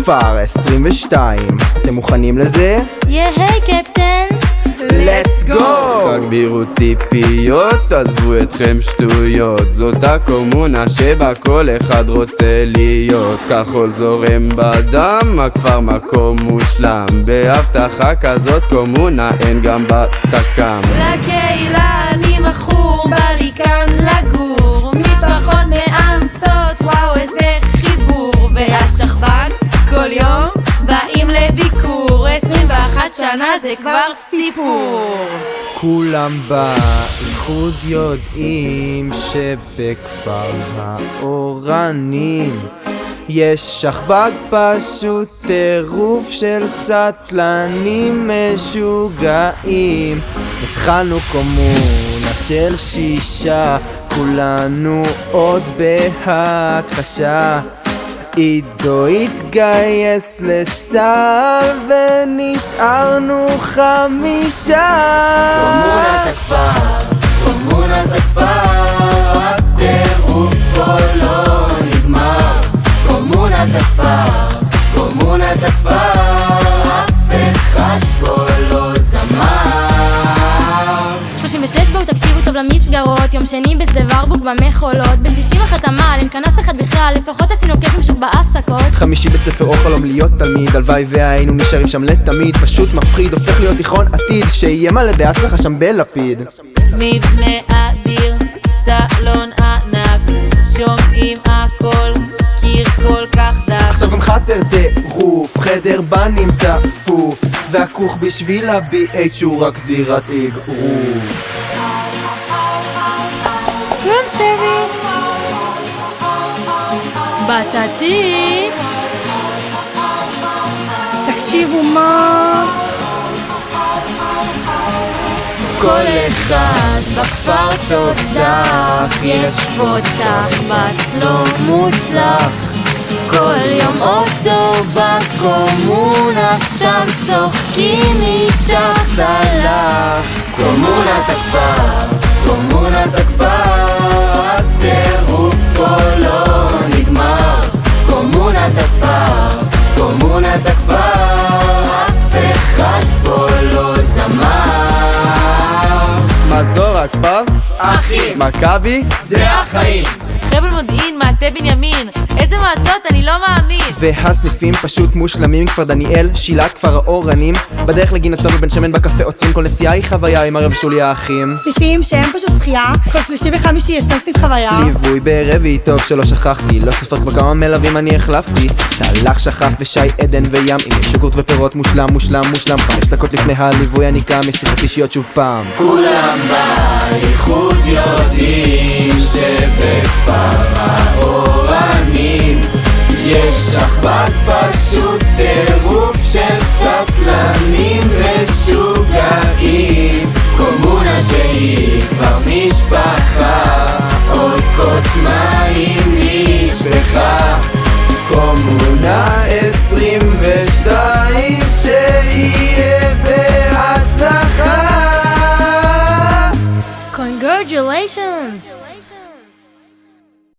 בכפר 22. אתם מוכנים לזה? היי קפטן, let's go! תגבירו ציפיות, עזבו אתכם שטויות. זאת הקומונה שבה כל אחד רוצה להיות. כחול זורם בדם, הכפר מקום מושלם. בהבטחה כזאת קומונה אין גם בתקם. לקהילה אני מכור, בא לי כאן לגור. משפחות מאמצות, וואו איזה חיבור. והשכב"ג כל יום באים לביקור. 21 שנה זה כבר סיפור. כולם באיחוד יודעים שבכפר האורנים יש שכב"ג פשוט טירוף של סטלנים משוגעים. התחלנו קומונה של 6, כולנו עוד בהכחשה. עידו התגייס לצה"ל ונשארנו 5. קומונת הכפר, קומונת הכפר, הטירוף פה לא נגמר. קומונת הכפר, קומונת הכפר, אף אחד פה לא זמר. 36 בואו תקשיבו טוב למסגרות. יום שני בשדה ורבורג במחולות. בשלישי בחתמה, אין כאן אף אחד בכלל. לפחות עשינו כיף משוך בהפסקות. חמישי בית ספר או חלום להיות תלמיד. הלוואי והיינו נשארים שם לתמיד. פשוט מפחיד, הופך להיות תיכון עתיד שיהיה מלא בהצלחה שם בלפיד. מבנה אדיר, סלון ענק, שומעים הכל, קיר כל כך דק. עכשיו גם חצר טירוף, חדר בה נמצא פוף, והכוך בשביל ה-BH הוא רק זירת אגרוף. רום סרוויס, בטטית. תקשיבו מה? כל אחד בכפר תותח, יש פה תחבץ לא מוצלח. כל יום אוטו בקומונה, סתם צוחקים מתחת לך. קומונת הכפר, קומונת הכפר, הטירוף פה לא נגמר. קומונת הכפר, קומונת הכפר, אף אחד פה לא זמר. מזור הכפר? אחים, מכבי? זה החיים. חבל מודיעין, מטה בנימין, איזה מועצות אני לא מאמין. והסניפים פשוט מושלמים. כפר דניאל, שילת, כפר האורנים. בדרך לגינתו מבן שמן בקפה עוצרים. כל נסיעה היא חוויה עם הרב שולי האחים. סניפים שהם פשוט זכייה, כל שלישי וחמישי יש כאן סניף חוויה. ליווי ברבי טוב שלא שכחתי. לא סופר כבר כמה מלווים אני החלפתי. תהלך שחף ושי עדן וים עם שוקורט ופירות מושלם מושלם מושלם. 5 דקות לפני הליווי אני קם, יש שיחות אישיות שוב פעם. כולם באיחוד יודעים שבכפר האורנים יש שכב"ג פשוט